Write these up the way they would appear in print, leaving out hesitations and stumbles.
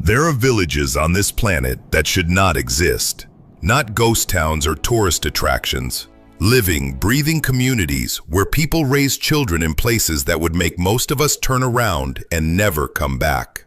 There are villages on this planet that should not exist. Not ghost towns or tourist attractions. Living, breathing communities where people raise children in places that would make most of us turn around and never come back.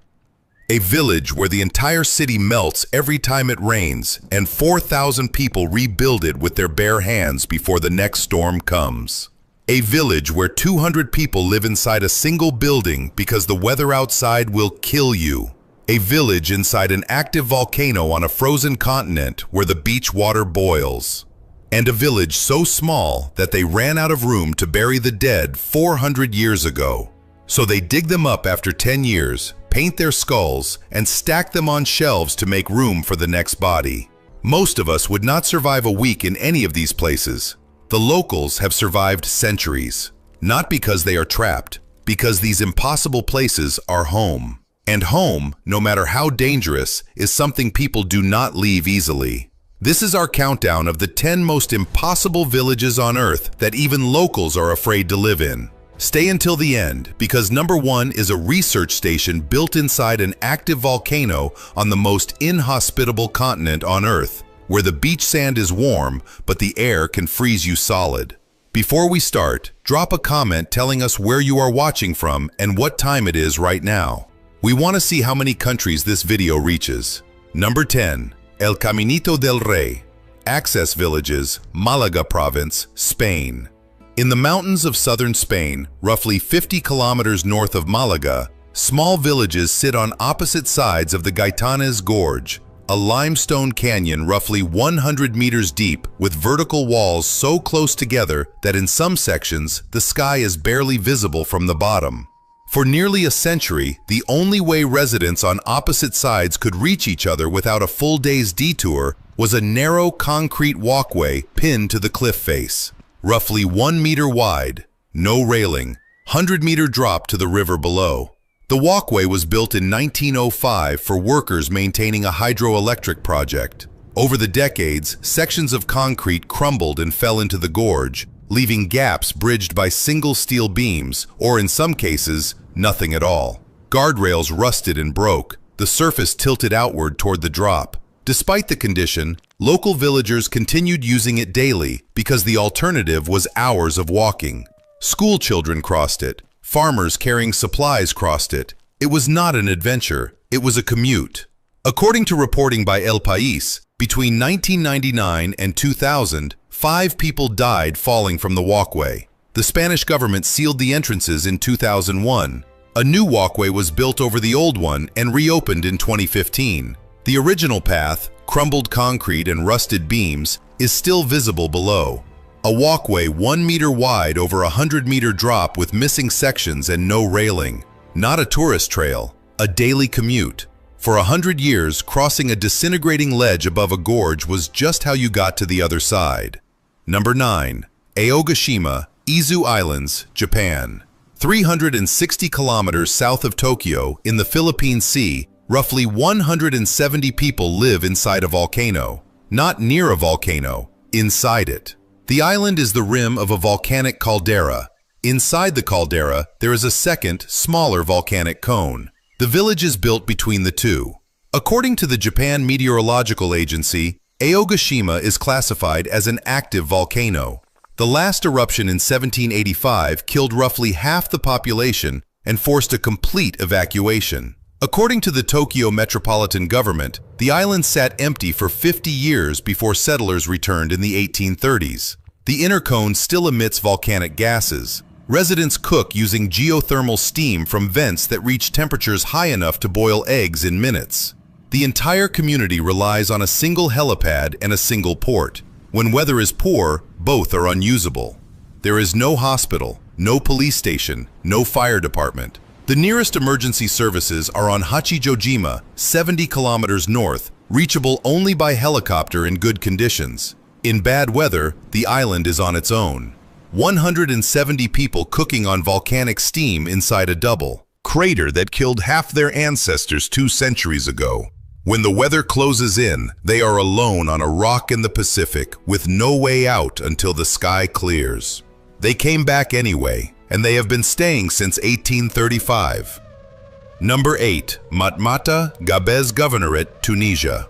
A village where the entire city melts every time it rains and 4,000 people rebuild it with their bare hands before the next storm comes. A village where 200 people live inside a single building because the weather outside will kill you. A village inside an active volcano on a frozen continent where the beach water boils. And a village so small that they ran out of room to bury the dead 400 years ago. So they dig them up after 10 years, paint their skulls, and stack them on shelves to make room for the next body. Most of us would not survive a week in any of these places. The locals have survived centuries, not because they are trapped, because these impossible places are home. And home, no matter how dangerous, is something people do not leave easily. This is our countdown of the 10 most impossible villages on Earth that even locals are afraid to live in. Stay until the end, because number 1 is a research station built inside an active volcano on the most inhospitable continent on Earth, where the beach sand is warm, but the air can freeze you solid. Before we start, drop a comment telling us where you are watching from and what time it is right now. We want to see how many countries this video reaches. Number 10. El Caminito del Rey. Access Villages, Malaga Province, Spain. In the mountains of southern Spain, roughly 50 kilometers north of Malaga, small villages sit on opposite sides of the Gaitanes Gorge, a limestone canyon roughly 100 meters deep with vertical walls so close together that in some sections the sky is barely visible from the bottom. For nearly a century, the only way residents on opposite sides could reach each other without a full day's detour was a narrow concrete walkway pinned to the cliff face. Roughly 1 meter wide, no railing, 100-meter drop to the river below. The walkway was built in 1905 for workers maintaining a hydroelectric project. Over the decades, sections of concrete crumbled and fell into the gorge, leaving gaps bridged by single steel beams, or in some cases, nothing at all. Guardrails rusted and broke, the surface tilted outward toward the drop. Despite the condition, local villagers continued using it daily because the alternative was hours of walking. School children crossed it, farmers carrying supplies crossed it. It was not an adventure, it was a commute. According to reporting by El País, between 1999 and 2000, 5 people died falling from the walkway. The Spanish government sealed the entrances in 2001. A new walkway was built over the old one and reopened in 2015. The original path, crumbled concrete and rusted beams, is still visible below. A walkway 1 meter wide over a 100-meter drop with missing sections and no railing. Not a tourist trail, a daily commute. For 100 years, crossing a disintegrating ledge above a gorge was just how you got to the other side. Number 9. Aogashima, Izu Islands, Japan. 360 kilometers south of Tokyo, in the Philippine Sea, roughly 170 people live inside a volcano. Not near a volcano, inside it. The island is the rim of a volcanic caldera. Inside the caldera, there is a second, smaller volcanic cone. The village is built between the two. According to the Japan Meteorological Agency, Aogashima is classified as an active volcano. The last eruption in 1785 killed roughly half the population and forced a complete evacuation. According to the Tokyo Metropolitan Government, the island sat empty for 50 years before settlers returned in the 1830s. The inner cone still emits volcanic gases. Residents cook using geothermal steam from vents that reach temperatures high enough to boil eggs in minutes. The entire community relies on a single helipad and a single port. When weather is poor, both are unusable. There is no hospital, no police station, no fire department. The nearest emergency services are on Hachijojima, 70 kilometers north, reachable only by helicopter in good conditions. In bad weather, the island is on its own. 170 people cooking on volcanic steam inside a double crater that killed half their ancestors 2 centuries ago. When the weather closes in, they are alone on a rock in the Pacific with no way out until the sky clears. They came back anyway, and they have been staying since 1835. Number 8. Matmata Gabez Governorate, Tunisia.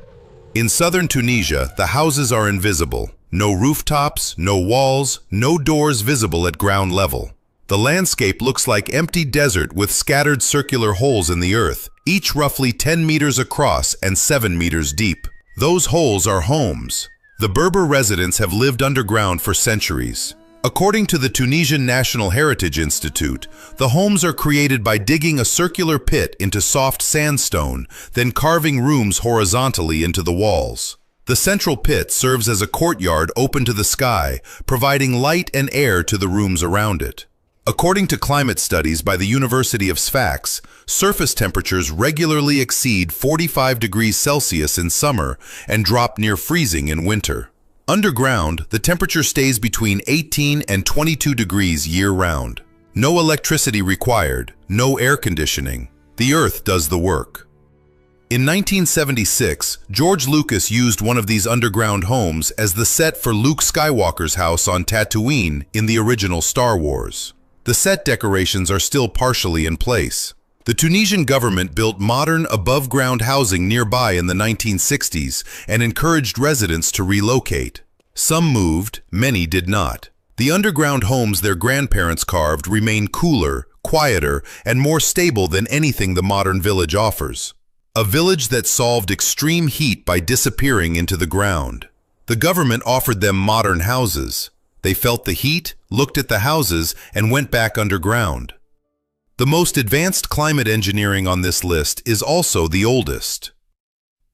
In southern Tunisia, the houses are invisible. No rooftops, no walls, no doors visible at ground level. The landscape looks like empty desert with scattered circular holes in the earth, each roughly 10 meters across and 7 meters deep. Those holes are homes. The Berber residents have lived underground for centuries. According to the Tunisian National Heritage Institute, the homes are created by digging a circular pit into soft sandstone, then carving rooms horizontally into the walls. The central pit serves as a courtyard open to the sky, providing light and air to the rooms around it. According to climate studies by the University of Sfax, surface temperatures regularly exceed 45 degrees Celsius in summer and drop near freezing in winter. Underground, the temperature stays between 18 and 22 degrees year-round. No electricity required, no air conditioning. The earth does the work. In 1976, George Lucas used one of these underground homes as the set for Luke Skywalker's house on Tatooine in the original Star Wars. The set decorations are still partially in place. The Tunisian government built modern above-ground housing nearby in the 1960s and encouraged residents to relocate. Some moved, many did not. The underground homes their grandparents carved remain cooler, quieter, and more stable than anything the modern village offers. A village that solved extreme heat by disappearing into the ground. The government offered them modern houses. They felt the heat, looked at the houses, and went back underground. The most advanced climate engineering on this list is also the oldest.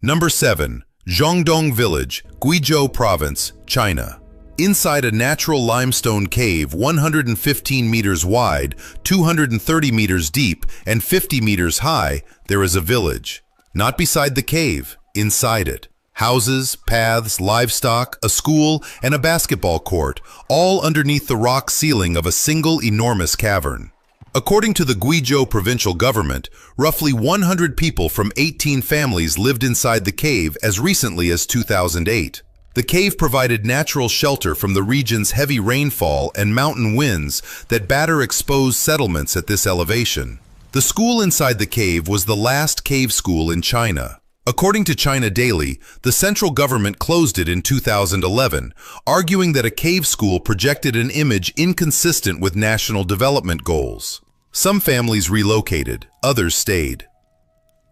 Number 7. Zhongdong Village, Guizhou Province, China. Inside a natural limestone cave 115 meters wide, 230 meters deep, and 50 meters high, there is a village. Not beside the cave, inside it. Houses, paths, livestock, a school, and a basketball court, all underneath the rock ceiling of a single enormous cavern. According to the Guizhou provincial government, roughly 100 people from 18 families lived inside the cave as recently as 2008. The cave provided natural shelter from the region's heavy rainfall and mountain winds that batter exposed settlements at this elevation. The school inside the cave was the last cave school in China. According to China Daily, the central government closed it in 2011, arguing that a cave school projected an image inconsistent with national development goals. Some families relocated, others stayed.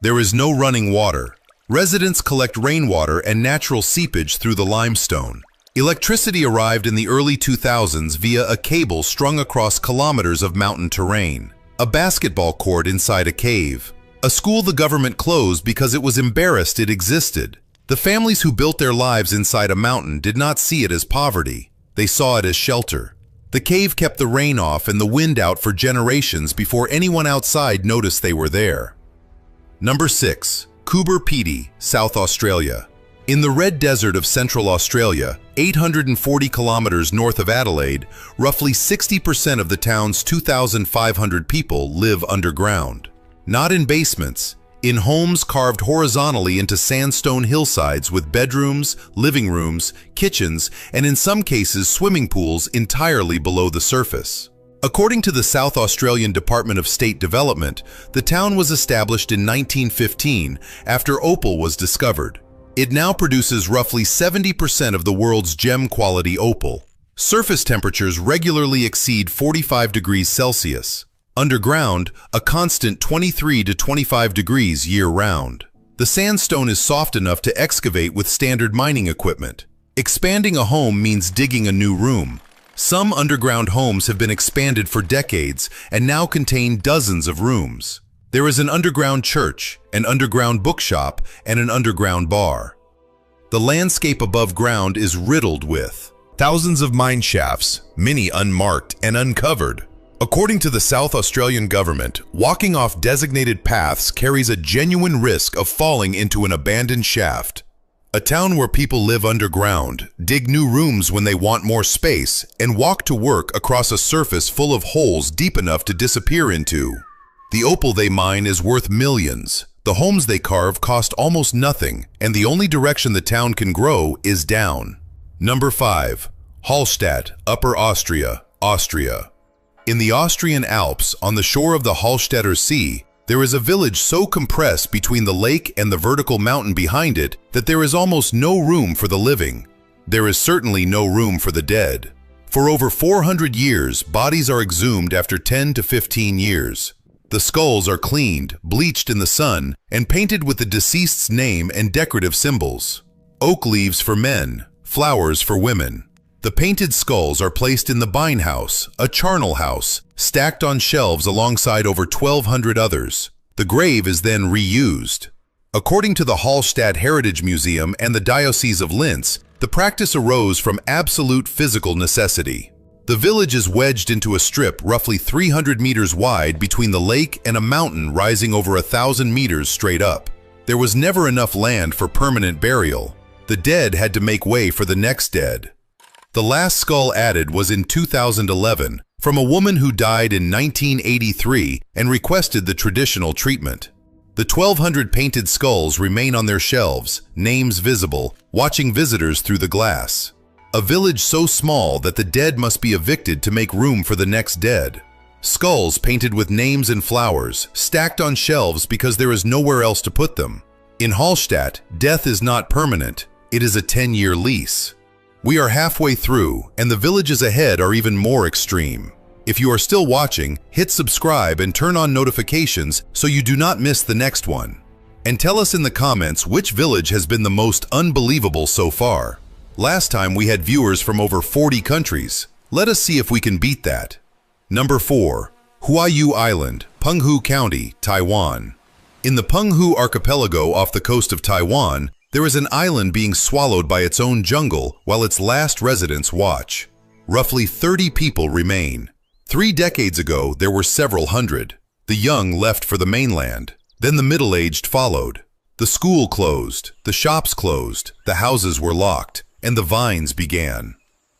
There is no running water. Residents collect rainwater and natural seepage through the limestone. Electricity arrived in the early 2000s via a cable strung across kilometers of mountain terrain. A basketball court inside a cave. A school the government closed because it was embarrassed it existed. The families who built their lives inside a mountain did not see it as poverty. They saw it as shelter. The cave kept the rain off and the wind out for generations before anyone outside noticed they were there. Number 6. Coober Pedy, South Australia. In the Red Desert of Central Australia, 840 kilometers north of Adelaide, roughly 60% of the town's 2,500 people live underground. Not in basements, in homes carved horizontally into sandstone hillsides with bedrooms, living rooms, kitchens, and in some cases swimming pools entirely below the surface. According to the South Australian Department of State Development, the town was established in 1915 after opal was discovered. It now produces roughly 70% of the world's gem-quality opal. Surface temperatures regularly exceed 45 degrees Celsius. Underground, a constant 23 to 25 degrees year-round. The sandstone is soft enough to excavate with standard mining equipment. Expanding a home means digging a new room. Some underground homes have been expanded for decades and now contain dozens of rooms. There is an underground church, an underground bookshop, and an underground bar. The landscape above ground is riddled with thousands of mine shafts, many unmarked and uncovered. According to the South Australian government, walking off designated paths carries a genuine risk of falling into an abandoned shaft. A town where people live underground, dig new rooms when they want more space, and walk to work across a surface full of holes deep enough to disappear into. The opal they mine is worth millions. The homes they carve cost almost nothing, and the only direction the town can grow is down. Number 5. Hallstatt, Upper Austria, Austria. In the Austrian Alps, on the shore of the Hallstatter Sea, There is a village so compressed between the lake and the vertical mountain behind it that there is almost no room for the living. There is certainly no room for the dead. For over 400 years, bodies are exhumed after 10 to 15 years. The skulls are cleaned, bleached in the sun, and painted with the deceased's name and decorative symbols. Oak leaves for men, flowers for women. The painted skulls are placed in the Bein House, a charnel house, stacked on shelves alongside over 1,200 others. The grave is then reused. According to the Hallstatt Heritage Museum and the Diocese of Linz, the practice arose from absolute physical necessity. The village is wedged into a strip roughly 300 meters wide between the lake and a mountain rising over 1,000 meters straight up. There was never enough land for permanent burial. The dead had to make way for the next dead. The last skull added was in 2011 from a woman who died in 1983 and requested the traditional treatment. The 1,200 painted skulls remain on their shelves, names visible, watching visitors through the glass. A village so small that the dead must be evicted to make room for the next dead. Skulls painted with names and flowers, stacked on shelves because there is nowhere else to put them. In Hallstatt, death is not permanent, it is a 10-year lease. We are halfway through, and the villages ahead are even more extreme. If you are still watching, hit subscribe and turn on notifications so you do not miss the next one. And tell us in the comments which village has been the most unbelievable so far. Last time we had viewers from over 40 countries. Let us see if we can beat that. Number 4. Huaiyu Island, Penghu County, Taiwan. In the Penghu Archipelago off the coast of Taiwan, there is an island being swallowed by its own jungle while its last residents watch. Roughly 30 people remain. 3 decades ago, there were several hundred. The young left for the mainland. Then the middle-aged followed. The school closed, the shops closed, the houses were locked, and the vines began.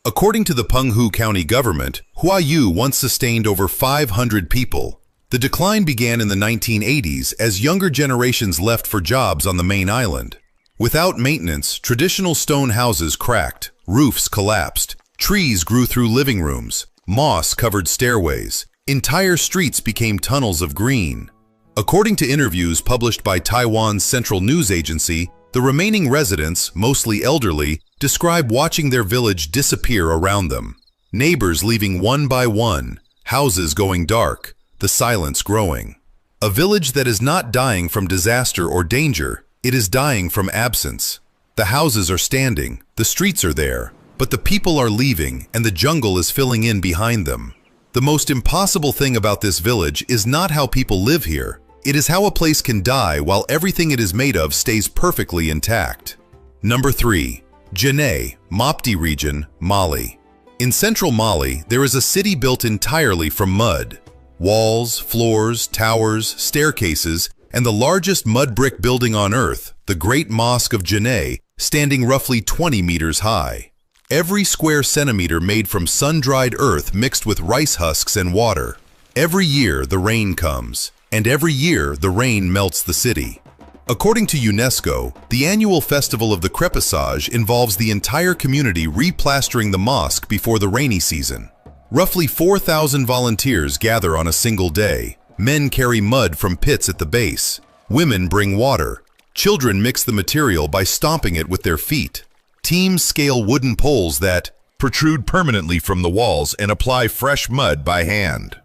According to the Penghu County government, Huaiyu once sustained over 500 people. The decline began in the 1980s as younger generations left for jobs on the main island. Without maintenance, traditional stone houses cracked, roofs collapsed, trees grew through living rooms, moss covered stairways, entire streets became tunnels of green. According to interviews published by Taiwan's Central News Agency, the remaining residents, mostly elderly, describe watching their village disappear around them. Neighbors leaving one by one, houses going dark, the silence growing. A village that is not dying from disaster or danger, it is dying from absence. The houses are standing, the streets are there, but the people are leaving and the jungle is filling in behind them. The most impossible thing about this village is not how people live here. It is how a place can die while everything it is made of stays perfectly intact. Number 3. Djenné, Mopti region, Mali. In central Mali, there is a city built entirely from mud. Walls, floors, towers, staircases, and the largest mud brick building on earth, the Great Mosque of Djenné, standing roughly 20 meters high. Every square centimeter made from sun-dried earth mixed with rice husks and water. Every year the rain comes, and every year the rain melts the city. According to UNESCO, the annual festival of the Crépissage involves the entire community replastering the mosque before the rainy season. Roughly 4,000 volunteers gather on a single day. Men carry mud from pits at the base. Women bring water. Children mix the material by stomping it with their feet. Teams scale wooden poles that protrude permanently from the walls and apply fresh mud by hand.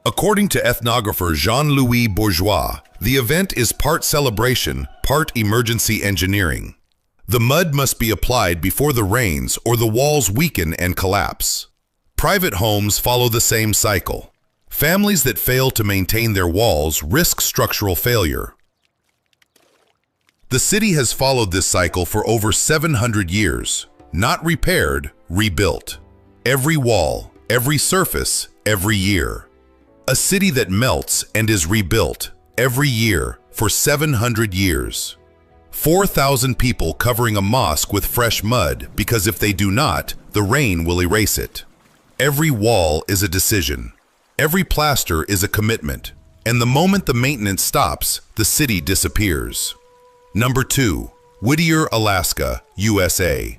According to ethnographer Jean-Louis Bourgeois, the event is part celebration, part emergency engineering. The mud must be applied before the rains or the walls weaken and collapse. Private homes follow the same cycle. Families that fail to maintain their walls risk structural failure. The city has followed this cycle for over 700 years. Not repaired, rebuilt. Every wall, every surface, every year. A city that melts and is rebuilt every year for 700 years. 4,000 people covering a mosque with fresh mud because if they do not, the rain will erase it. Every wall is a decision. Every plaster is a commitment. And the moment the maintenance stops, the city disappears. Number 2. Whittier, Alaska, USA.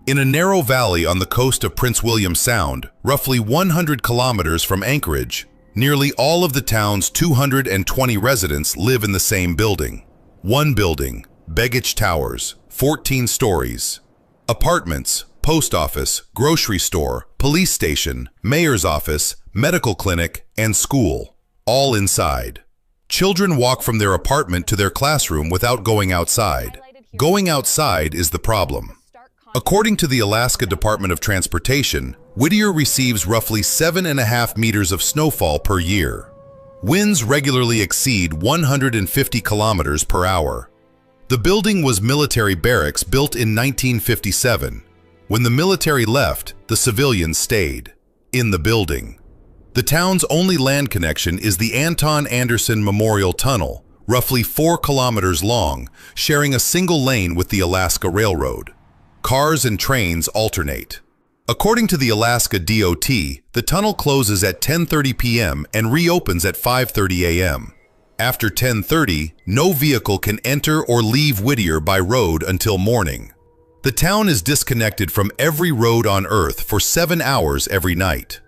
In a narrow valley on the coast of Prince William Sound, roughly 100 kilometers from Anchorage, Nearly all of the town's 220 residents live in the same building. One building, Begich Towers, 14 stories. Apartments, post office, grocery store, police station, mayor's office, medical clinic, and school, all inside. Children walk from their apartment to their classroom without going outside. Going outside is the problem. According to the Alaska Department of Transportation, Whittier receives roughly 7.5 meters of snowfall per year. Winds regularly exceed 150 kilometers per hour. The building was military barracks built in 1957. When the military left, the civilians stayed in the building. The town's only land connection is the Anton Anderson Memorial Tunnel, roughly 4 kilometers long, sharing a single lane with the Alaska Railroad. Cars and trains alternate. According to the Alaska DOT, the tunnel closes at 10:30 p.m. and reopens at 5:30 a.m. After 10:30, no vehicle can enter or leave Whittier by road until morning. The town is disconnected from every road on Earth for 7 hours every night.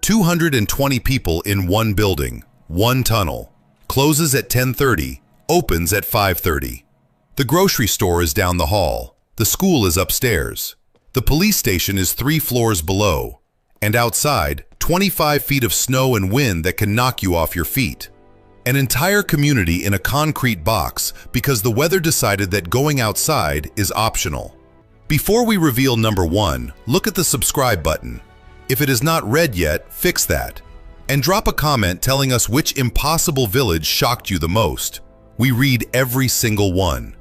220 people in one building, one tunnel. Closes at 10:30, opens at 5:30. The grocery store is down the hall. The school is upstairs. The police station is 3 floors below. And outside, 25 feet of snow and wind that can knock you off your feet. An entire community in a concrete box because the weather decided that going outside is optional. Before we reveal number 1, look at the subscribe button. If it is not red yet, fix that. And drop a comment telling us which impossible village shocked you the most. We read every single one.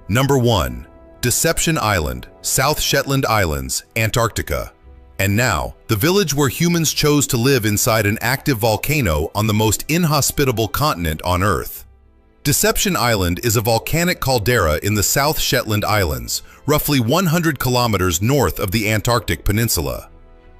Number 1. Deception Island, South Shetland Islands, Antarctica. And now, the village where humans chose to live inside an active volcano on the most inhospitable continent on Earth. Deception Island is a volcanic caldera in the South Shetland Islands, roughly 100 kilometers north of the Antarctic Peninsula.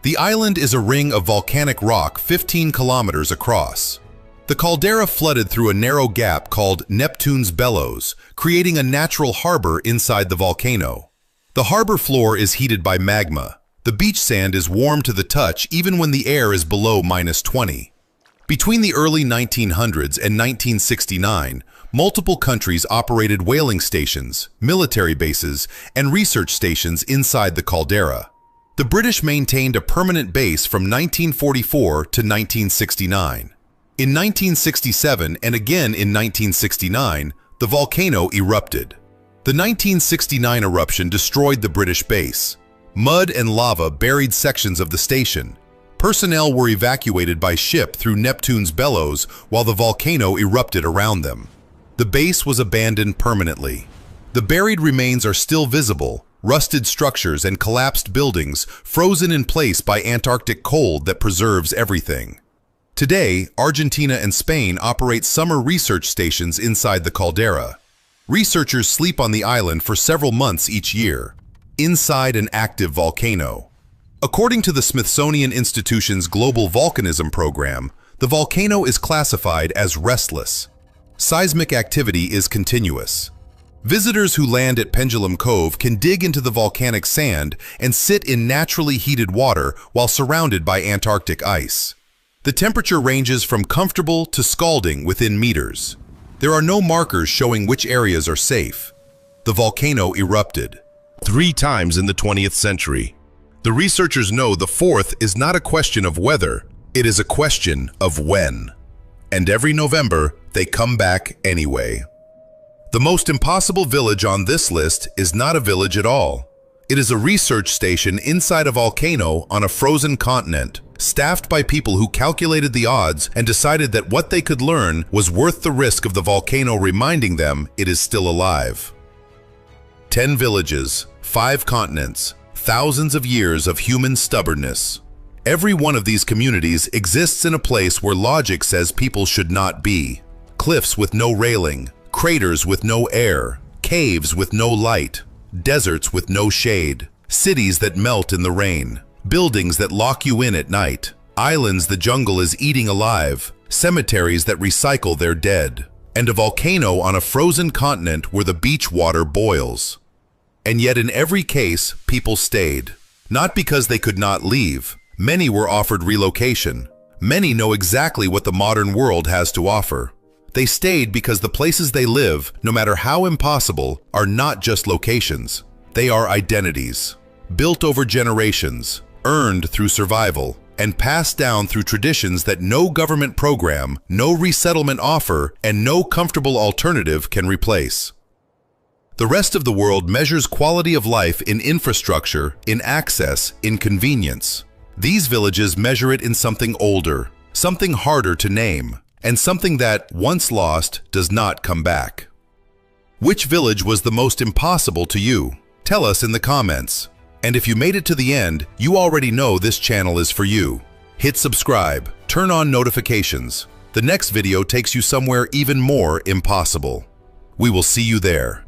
The island is a ring of volcanic rock 15 kilometers across. The caldera flooded through a narrow gap called Neptune's Bellows, creating a natural harbor inside the volcano. The harbor floor is heated by magma. The beach sand is warm to the touch even when the air is below -20. Between the early 1900s and 1969, multiple countries operated whaling stations, military bases, and research stations inside the caldera. The British maintained a permanent base from 1944 to 1969. In 1967 and again in 1969, the volcano erupted. The 1969 eruption destroyed the British base. Mud and lava buried sections of the station. Personnel were evacuated by ship through Neptune's Bellows while the volcano erupted around them. The base was abandoned permanently. The buried remains are still visible, rusted structures and collapsed buildings frozen in place by Antarctic cold that preserves everything. Today, Argentina and Spain operate summer research stations inside the caldera. Researchers sleep on the island for several months each year, inside an active volcano. According to the Smithsonian Institution's Global Volcanism Program, the volcano is classified as restless. Seismic activity is continuous. Visitors who land at Pendulum Cove can dig into the volcanic sand and sit in naturally heated water while surrounded by Antarctic ice. The temperature ranges from comfortable to scalding within meters. There are no markers showing which areas are safe. The volcano erupted 3 times in the 20th century. The researchers know the 4th is not a question of whether, it is a question of when. And every November, they come back anyway. The most impossible village on this list is not a village at all. It is a research station inside a volcano on a frozen continent, staffed by people who calculated the odds and decided that what they could learn was worth the risk of the volcano reminding them it is still alive. 10 villages, 5 continents, thousands of years of human stubbornness. Every one of these communities exists in a place where logic says people should not be. Cliffs with no railing, craters with no air, caves with no light, deserts with no shade, cities that melt in the rain, buildings that lock you in at night, islands the jungle is eating alive, cemeteries that recycle their dead, and a volcano on a frozen continent where the beach water boils. And yet in every case, people stayed. Not because they could not leave. Many were offered relocation. Many know exactly what the modern world has to offer. They stayed because the places they live, no matter how impossible, are not just locations. They are identities, built over generations, earned through survival, and passed down through traditions that no government program, no resettlement offer, and no comfortable alternative can replace. The rest of the world measures quality of life in infrastructure, in access, in convenience. These villages measure it in something older, something harder to name, and something that, once lost, does not come back. Which village was the most impossible to you? Tell us in the comments. And if you made it to the end, you already know this channel is for you. Hit subscribe, turn on notifications. The next video takes you somewhere even more impossible. We will see you there.